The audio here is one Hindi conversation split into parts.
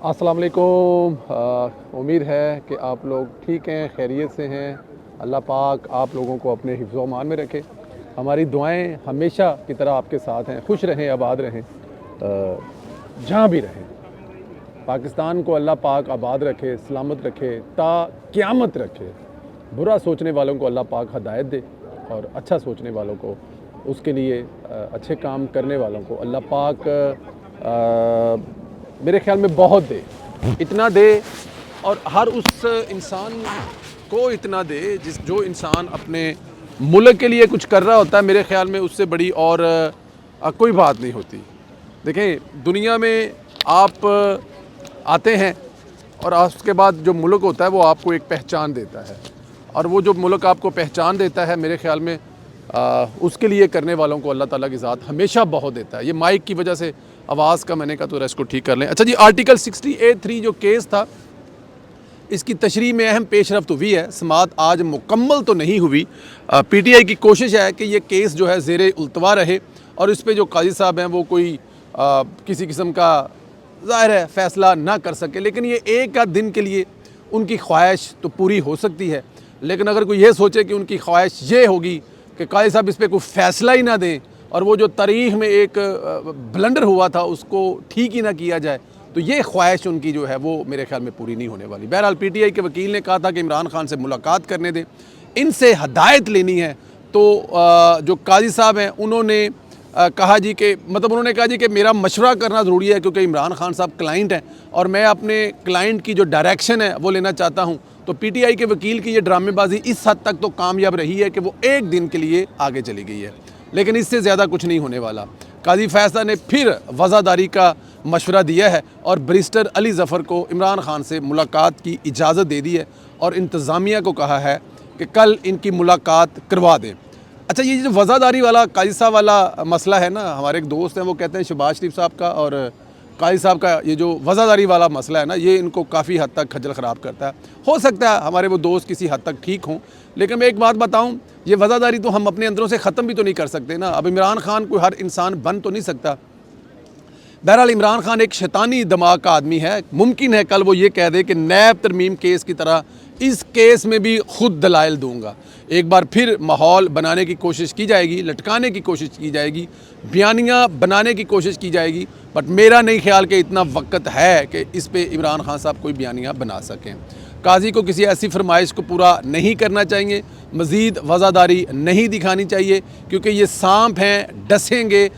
अस्सलाम वालेकुम। उम्मीद है कि आप लोग ठीक हैं, खैरियत से हैं। अल्लाह पाक आप लोगों को अपने हिफ्ज़ व अमान में रखे। हमारी दुआएं हमेशा की तरह आपके साथ हैं। खुश रहें, आबाद रहें, जहाँ भी रहें। पाकिस्तान को अल्लाह पाक आबाद रखे, सलामत रखे, ता क़यामत रखे। बुरा सोचने वालों को अल्लाह पाक हदायत दे और अच्छा सोचने वालों को, उसके लिए अच्छे काम करने वालों को अल्लाह पाक मेरे ख़्याल में बहुत दे, इतना दे। और हर उस इंसान को इतना दे जो इंसान अपने मुल्क के लिए कुछ कर रहा होता है। मेरे ख़्याल में उससे बड़ी और कोई बात नहीं होती। देखें, दुनिया में आप आते हैं और उसके बाद जो मुल्क होता है वो आपको एक पहचान देता है, और वो जो मुल्क आपको पहचान देता है मेरे ख़्याल में उसके लिए करने वालों को अल्लाह ताला की ज़ात हमेशा बहुत देता है। ये माइक की वजह से आवाज़ का मैंने कहा तो इसको ठीक कर लें। अच्छा जी, आर्टिकल 60A(3) जो केस था, इसकी तशरीह में अहम पेशरफ्त हुई है। समात आज मुकम्मल तो नहीं हुई। PTI की कोशिश है कि ये केस जो है ज़ेरे उल्तवा रहे और इस पर जो काजी साहब हैं वो कोई किसी किस्म का ज़ाहिर है फ़ैसला ना कर सके। लेकिन ये एक आध दिन के लिए उनकी ख्वाहिश तो पूरी हो सकती है। लेकिन अगर कोई ये सोचे कि उनकी ख्वाहिश ये होगी कि काजी साहब इस पर कोई फ़ैसला ही ना दें और वो जो तारीख़ में एक ब्लंडर हुआ था उसको ठीक ही ना किया जाए, तो ये ख्वाहिश उनकी जो है वो मेरे ख़्याल में पूरी नहीं होने वाली। बहरहाल PTI के वकील ने कहा था कि इमरान खान से मुलाकात करने दें, इनसे हदायत लेनी है। तो जो काजी साहब हैं उन्होंने कहा जी कि उन्होंने कहा जी कि मेरा मशवरा करना ज़रूरी है, क्योंकि इमरान खान साहब क्लाइंट हैं और मैं अपने क्लाइंट की जो डायरेक्शन है वो लेना चाहता हूँ। तो PTI के वकील की ये ड्रामेबाजी इस हद तक तो कामयाब रही है कि वो एक दिन के लिए आगे चली गई है, लेकिन इससे ज़्यादा कुछ नहीं होने वाला। काजी फैसला ने फिर वज़ादारी का मशवरा दिया है और बैरिस्टर अली ज़फ़र को इमरान खान से मुलाकात की इजाज़त दे दी है और इंतज़ामिया को कहा है कि कल इनकी मुलाकात करवा दें। अच्छा, ये जो वज़ादारी वाला काजी साहब वाला मसला है ना, हमारे एक दोस्त हैं वो कहते हैं शहबाज शरीफ साहब का और काजी साहब का ये जो वज़ादारी वाला मसला है ना, ये इनको काफ़ी हद तक खज्जल ख़राब करता है। हो सकता है हमारे वो दोस्त किसी हद तक ठीक हों, लेकिन मैं एक बात बताऊं, ये वज़ादारी तो हम अपने अंदरों से ख़त्म भी तो नहीं कर सकते ना। अब इमरान खान कोई हर इंसान बन तो नहीं सकता। बहरहाल इमरान खान एक शैतानी दिमाग का आदमी है। मुमकिन है कल वो ये कह दे कि नैब तरमीम केस की तरह इस केस में भी खुद दलाइल दूंगा। एक बार फिर माहौल बनाने की कोशिश की जाएगी, लटकाने की कोशिश की जाएगी, बयानियाँ बनाने की कोशिश की जाएगी। बट मेरा नहीं ख्याल कि इतना वक्त है कि इस पे इमरान खान साहब कोई बयानियाँ बना सकें। काजी को किसी ऐसी फरमाइश को पूरा नहीं करना चाहिए, मज़ीद वज़ादारी नहीं दिखानी चाहिए, क्योंकि ये सांप हैं, डसेंगे,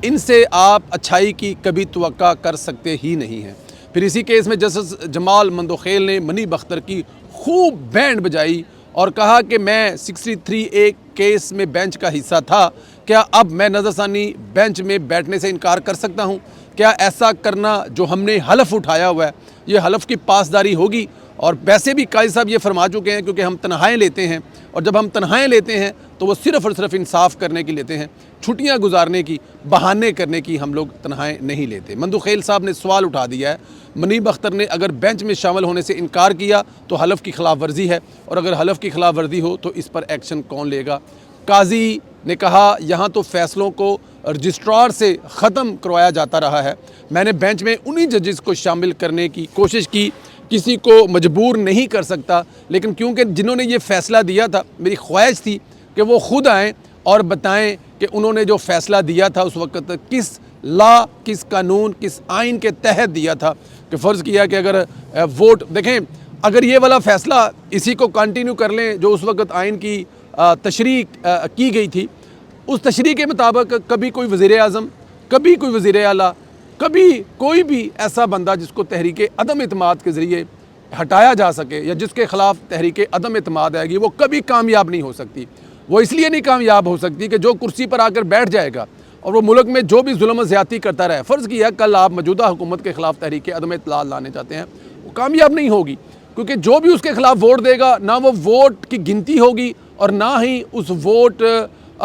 इनसे आप अच्छाई की कभी तवक्का कर सकते ही नहीं हैं। फिर इसी केस में जस्टिस जमाल मंदोखेल ने मनी बख्तर की खूब बैंड बजाई और कहा कि मैं 63A केस में बेंच का हिस्सा था, क्या अब मैं नज़रसानी बेंच में बैठने से इनकार कर सकता हूँ? क्या ऐसा करना जो हमने हलफ उठाया हुआ है, ये हलफ की पासदारी होगी? और वैसे भी काजी साहब ये फरमा चुके हैं, क्योंकि हम तनहाएँ लेते हैं और जब हम तनहाएँ लेते हैं तो वो सिर्फ़ और सिर्फ इंसाफ करने की लेते हैं, छुट्टियां गुजारने की, बहाने करने की हम लोग तनहाएँ नहीं लेते। मंदोखेल साहब ने सवाल उठा दिया है, मनी बख्तर ने अगर बेंच में शामिल होने से इनकार किया तो हलफ की खिलाफ वर्जी है, और अगर हलफ की खिलाफ वर्जी हो तो इस पर एक्शन कौन लेगा? काजी ने कहा यहाँ तो फ़ैसलों को रजिस्ट्रार से ख़त्म करवाया जाता रहा है। मैंने बेंच में उन्हीं जजेस को शामिल करने की कोशिश की, किसी को मजबूर नहीं कर सकता, लेकिन क्योंकि जिन्होंने ये फ़ैसला दिया था, मेरी ख्वाहिश थी कि वो ख़ुद आएँ और बताएं कि उन्होंने जो फ़ैसला दिया था उस वक्त किस लॉ, किस कानून, किस आइन के तहत दिया था। कि फ़र्ज़ किया कि अगर वोट देखें, अगर ये वाला फ़ैसला इसी को कंटिन्यू कर लें जो उस वक्त आइन की तशरीह की गई थी, उस तशरीह के मुताबिक कभी कोई वज़ीर आज़म, कभी कोई वज़ीर आला, कभी कोई भी ऐसा बंदा जिसको तहरीक अदम एतमाद के ज़रिए हटाया जा सके या जिसके ख़िलाफ़ तहरीक अदम एतमाद आएगी, वो कभी कामयाब नहीं हो सकती। वो इसलिए नहीं कामयाब हो सकती कि जो कुर्सी पर आकर बैठ जाएगा और वो मुल्क में जो भी जुल्म ज़्यादती करता रहे। फ़र्ज़ किया कल आप मौजूदा हुकूमत के ख़िलाफ़ तहरीक अदम इत्तलात लाने चाहते हैं, वो कामयाब नहीं होगी, क्योंकि जो भी उसके ख़िलाफ़ वोट देगा, ना वो वोट की गिनती होगी और ना ही उस वोट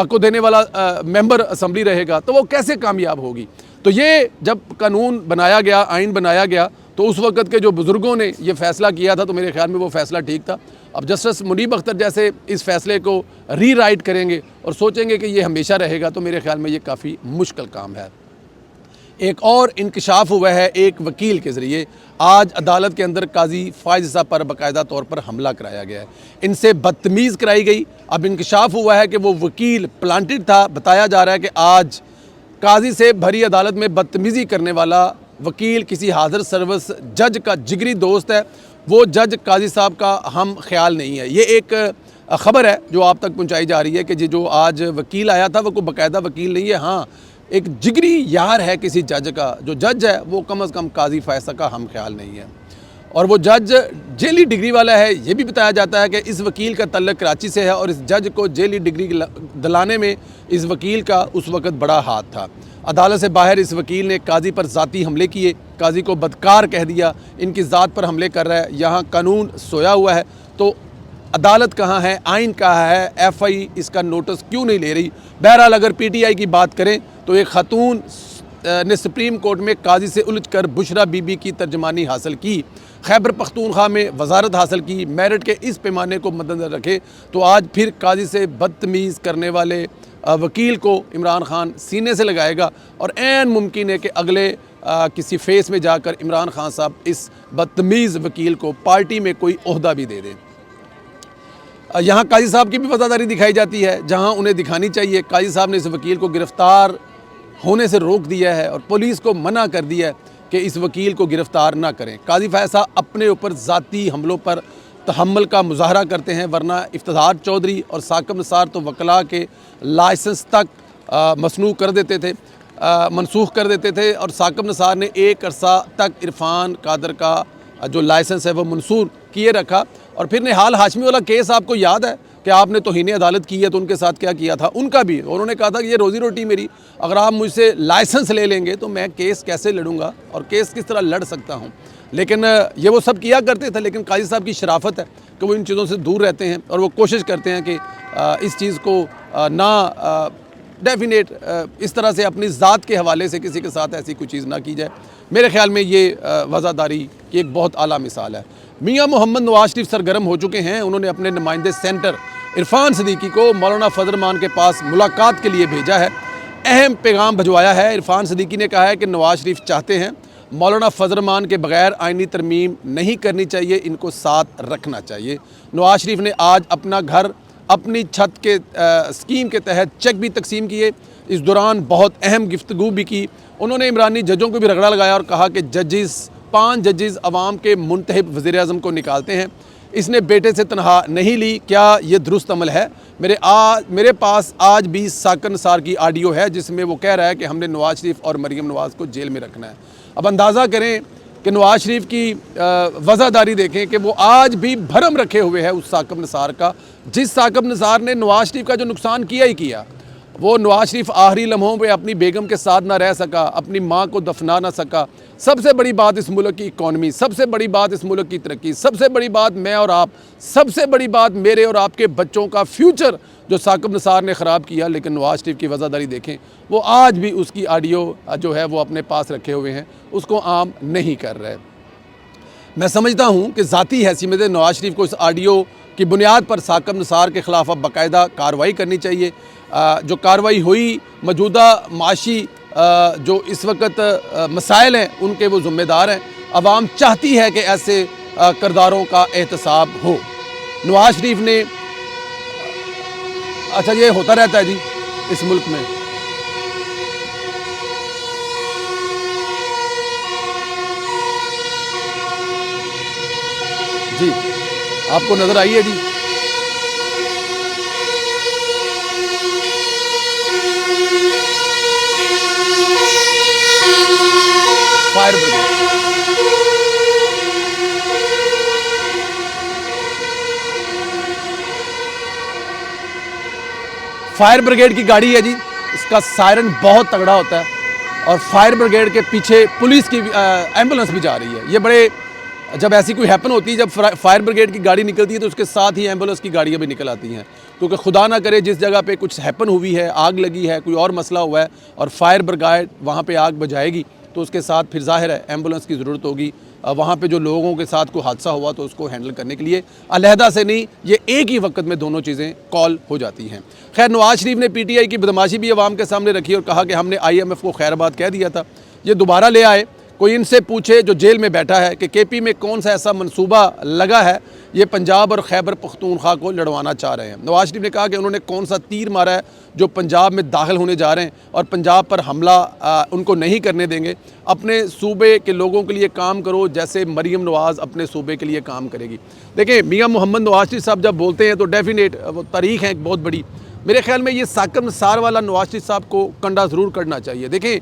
को देने वाला मेंबर असम्बली रहेगा, तो वो कैसे कामयाब होगी? तो ये जब कानून बनाया गया, आइन बनाया गया, तो उस वक़्त के जो बुज़ुर्गों ने ये फ़ैसला किया था, तो मेरे ख़्याल में वो फ़ैसला ठीक था। अब जस्टिस मुनीब अख्तर जैसे इस फ़ैसले को रीराइट करेंगे और सोचेंगे कि ये हमेशा रहेगा, तो मेरे ख़्याल में ये काफ़ी मुश्किल काम है। एक और इंकशाफ हुआ है एक वकील के ज़रिए। आज अदालत के अंदर काजी फायज़ साहब पर बाकायदा तौर पर हमला कराया गया है, इनसे बदतमीज़ कराई गई। अब इंकशाफ हुआ है कि वो वकील प्लांटेड था। बताया जा रहा है कि आज काजी से भरी अदालत में बदतमीज़ी करने वाला वकील किसी हाज़िर सर्विस जज का जिगरी दोस्त है। वो जज काजी साहब का हम ख्याल नहीं है। ये एक ख़बर है जो आप तक पहुँचाई जा रही है कि जो आज वकील आया था वो कोई बाकायदा वकील नहीं है, हाँ एक जिगरी यार है किसी जज का। जो जज है वो कम अज़ कम काजी फैसला का हम ख्याल नहीं है, और वो जज जेली डिग्री वाला है। ये भी बताया जाता है कि इस वकील का तल्लुक़ कराची से है और इस जज को जेली डिग्री दिलाने में इस वकील का उस वक़्त बड़ा हाथ था। अदालत से बाहर इस वकील ने काजी पर ज़ाती हमले किए, काजी को बदकार कह दिया, इनकी ज़ात पर हमले कर रहा है। यहाँ कानून सोया हुआ है, तो अदालत कहाँ है, आइन कहाँ है, एफआई इसका नोटिस क्यों नहीं ले रही। बहरहाल अगर पीटीआई की बात करें तो एक खातून ने सुप्रीम कोर्ट में काजी से उलझकर बुशरा बीबी की तर्जमानी हासिल की, खैबर पख्तूनख्वा में वजारत हासिल की। मेरिट के इस पैमाने को मद्देनज़र रखे तो आज फिर काजी से बदतमीज़ करने वाले वकील को इमरान खान सीने से लगाएगा, और ऐन मुमकिन है कि अगले किसी फेस में जाकर इमरान खान साहब इस बदतमीज़ वकील को पार्टी में कोई ओहदा भी दे दें। यहाँ काजी साहब की भी वफादारी दिखाई जाती है जहाँ उन्हें दिखानी चाहिए। काजी साहब ने इस वकील को गिरफ़्तार होने से रोक दिया है और पुलिस को मना कर दिया है कि इस वकील को गिरफ़्तार ना करें। काजी फैसा अपने ऊपर ज़ाती हमलों पर तहम्मुल का मुजाहरा करते हैं, वरना इफ्तिखार चौधरी और साकिब निसार तो वकला के लाइसेंस तक मसनू कर देते थे, मनसूख कर देते थे, और साकिब निसार ने एक अरसा तक इरफान कादर का जो लाइसेंस है वो मंसूर किए रखा। और फिर निहाल हाशमी वाला केस आपको याद है कि आपने तौहीन अदालत की है, तो उनके साथ क्या किया था, उनका भी उन्होंने कहा था कि ये रोज़ी रोटी मेरी, अगर आप मुझसे लाइसेंस ले लेंगे तो मैं केस कैसे लड़ूंगा और केस किस तरह लड़ सकता हूँ। लेकिन ये वो सब किया करते थे, लेकिन काजी साहब की शराफत है कि वो इन चीज़ों से दूर रहते हैं और वो कोशिश करते हैं कि इस चीज़ को ना डेफिनेट इस तरह से अपनी ज़ात के हवाले से किसी के साथ ऐसी कोई चीज़ ना की जाए। मेरे ख्याल में ये वज़ादारी की एक बहुत आला मिसाल है। मियाँ मोहम्मद नवाज शरीफ सरगर्म हो चुके हैं। उन्होंने अपने नुमाइंदे सेंटर इरफान सदीकी को मौलाना फजल रहमान के पास मुलाकात के लिए भेजा है, अहम पैगाम भिजवाया है। इरफान सदीकी ने कहा है कि नवाज शरीफ चाहते हैं मौलाना फजल रहमान के बगैर आइनी तरमीम नहीं करनी चाहिए, इनको साथ रखना चाहिए। नवाज शरीफ ने आज अपना घर अपनी छत के स्कीम के तहत चेक भी तकसीम किए। इस दौरान बहुत अहम गुफ्तगू भी की। उन्होंने इमरानी जजों को भी रगड़ा लगाया और कहा कि जजेस 5 जजेस अवाम के मुंतखब वज़ीर-ए-आज़म को निकालते हैं, इसने बेटे से तनख्वाह नहीं ली, क्या ये दुरुस्त अमल है। मेरे पास आज भी साकिब निसार की ऑडियो है जिसमें वो कह रहा है कि हमने नवाज शरीफ और मरीम नवाज़ को जेल में रखना है। अब अंदाज़ा करें कि नवाज शरीफ की वज़ादारी देखें कि वो आज भी भरम रखे हुए है उस साकिब निसार का, जिस साकिब निसार ने नवाज शरीफ का जो नुकसान किया ही किया। वो नवाज शरीफ आखिरी लम्हों पे अपनी बेगम के साथ ना रह सका, अपनी माँ को दफना ना सका। सबसे बड़ी बात इस मुल्क की इकॉनमी, सबसे बड़ी बात इस मुल्क की तरक्की, सबसे बड़ी बात मैं और आप, सबसे बड़ी बात मेरे और आपके बच्चों का फ्यूचर जो साकिब निसार ने ख़राब किया। लेकिन नवाज शरीफ की वज़ादारी देखें, वो आज भी उसकी ऑडियो जो है वो अपने पास रखे हुए हैं, उसको आम नहीं कर रहे। मैं समझता हूँ कि ज़ाती हैसियत में नवाज शरीफ को इस ऑडियो की बुनियाद पर साकिब निसार के ख़िलाफ़ अब बाकायदा कार्रवाई करनी चाहिए। जो कार्रवाई हुई मौजूदा माशी जो इस वक्त मसाइल हैं उनके वो ज़िम्मेदार हैं। अवाम चाहती है कि ऐसे किरदारों का एहतसाब हो। नवाज शरीफ ने, अच्छा ये होता रहता है जी इस मुल्क में। जी आपको नज़र आई है जी, फायर ब्रिगेड, फायर ब्रिगेड की गाड़ी है जी। इसका सायरन बहुत तगड़ा होता है और फायर ब्रिगेड के पीछे पुलिस की एम्बुलेंस भी जा रही है। ये बड़े, जब ऐसी कोई हैपन होती है, जब फायर ब्रिगेड की गाड़ी निकलती है तो उसके साथ ही एम्बुलेंस की गाड़ियाँ भी निकल आती हैं, क्योंकि खुदा ना करे जिस जगह पे कुछ हैपन हुई है, आग लगी है, कोई और मसला हुआ है और फायर ब्रिगेड वहाँ पे आग बुझाएगी तो उसके साथ फिर जाहिर है एम्बुलेंस की ज़रूरत होगी। वहाँ पे जो लोगों के साथ कोई हादसा हुआ तो उसको हैंडल करने के लिए अलहदा से नहीं, ये एक ही वक्त में दोनों चीज़ें कॉल हो जाती हैं। खैर, नवाज शरीफ ने पीटीआई की बदमाशी भी अवाम के सामने रखी और कहा कि हमने IMF को खैरबाद कह दिया था। ये दोबारा ले आए, कोई इनसे पूछे जो जेल में बैठा है कि केपी में कौन सा ऐसा मंसूबा लगा है ये पंजाब और खैबर पख्तूनख्वा को लड़वाना चाह रहे हैं। नवाज शरीफ ने कहा कि उन्होंने कौन सा तीर मारा है जो पंजाब में दाखिल होने जा रहे हैं और पंजाब पर हमला उनको नहीं करने देंगे। अपने सूबे के लोगों के लिए काम करो जैसे मरीम नवाज़ अपने सूबे के लिए काम करेगी। देखिए मियाँ मोहम्मद नवाज शरीफ साहब जब बोलते हैं तो डेफिनेट वो तारीख है एक बहुत बड़ी। मेरे ख्याल में ये साकिब निसार वाला नवाज शरीफ साहब को कंडा ज़रूर करना चाहिए। देखें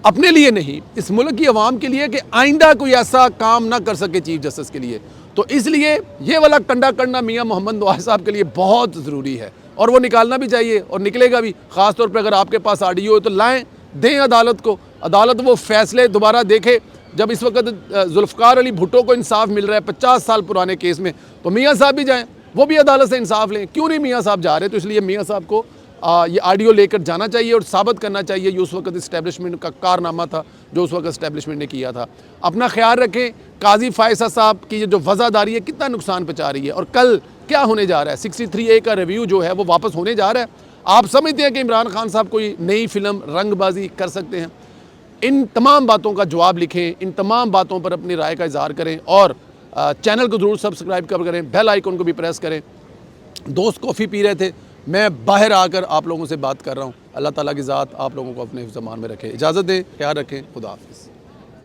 अपने लिए नहीं, इस मुल्क की आवाम के लिए कि आइंदा कोई ऐसा काम ना कर सके चीफ जस्टिस के लिए, तो इसलिए ये वाला कंडा करना मियाँ मोहम्मद नवाज साहब के लिए बहुत ज़रूरी है और वो निकालना भी चाहिए और निकलेगा भी। ख़ास तौर पर अगर आपके पास ऑडियो हो तो लाएँ, दें अदालत को, अदालत वो फैसले दोबारा देखे। जब इस वक्त जुल्फ़कार अली भुट्टो को इंसाफ मिल रहा है 50 साल पुराने केस में, तो मियाँ साहब भी जाएँ, वो भी अदालत से इंसाफ लें। क्यों नहीं मियाँ साहब जा रहे? तो इसलिए मियाँ साहब को ये ऑडियो लेकर जाना चाहिए और साबित करना चाहिए ये उस वक्त इस्टेब्लिशमेंट का कारनामा था जो उस वक्त इस्टेब्लिशमेंट ने किया था। अपना ख्याल रखें। काजी फायसा साहब की ये जो वज़ादारी है कितना नुकसान पहुँचा रही है और कल क्या होने जा रहा है, 63A का रिव्यू जो है वो वापस होने जा रहा है। आप समझते हैं कि इमरान खान साहब कोई नई फिल्म रंगबाजी कर सकते हैं? इन तमाम बातों का जवाब लिखें, इन तमाम बातों पर अपनी राय का इज़हार करें और चैनल को ज़रूर सब्सक्राइब करें, बेल आइकन को भी प्रेस करें। दोस्त कॉफ़ी पी रहे थे, मैं बाहर आकर आप लोगों से बात कर रहा हूँ। अल्लाह ताला की ज़ात आप लोगों को अपने ज़मान में रखे। इजाज़त दें, ख्याल रखें, खुदा हाफ़िज़।